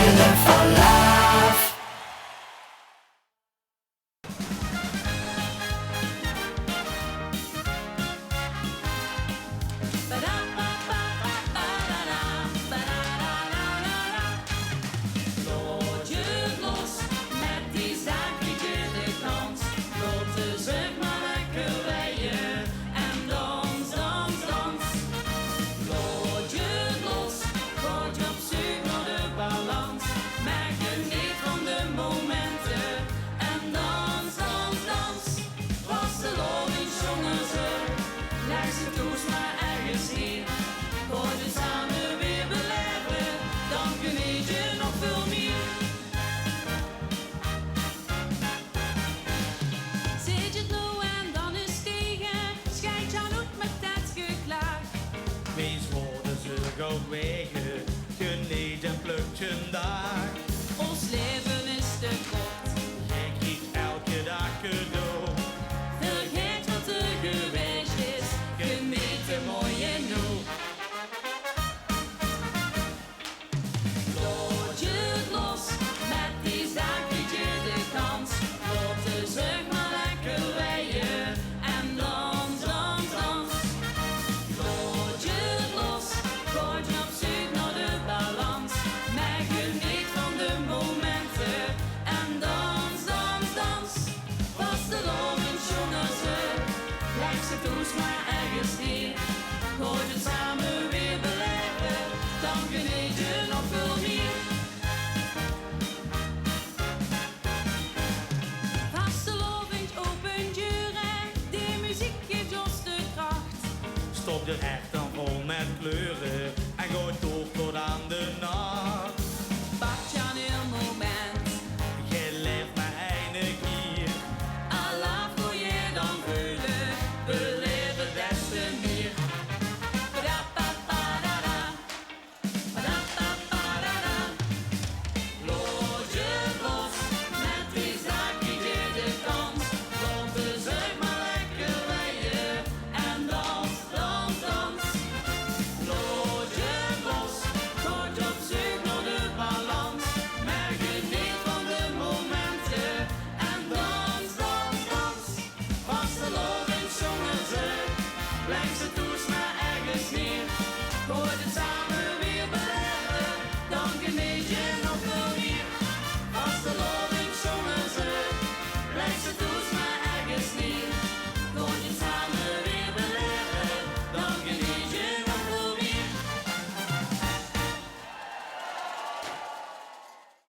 Pillen for Love. Eens worden ze groot wegen, geniet en plukt een dag. Ons leven is te kort. Je krijgt elke dag cadeau. Vergeet wat er geweest is. Geniet er mooi en nieuw. Laat je het los met die zaak, bied je de kans. Loop de zeg maar lekker weien en dans, dans, dans. Laat je het los, gooi je op zoek naar de balans. Maar geniet van de momenten en dans, dans, dans. Was de lovend jongens leg ze toes maar ergens neer. Gooi het samen weer beleven, dan geniet je nog veel meer. Vastelovend open deuren, die muziek geeft ons de kracht. Stop de hert dan vol met kleuren.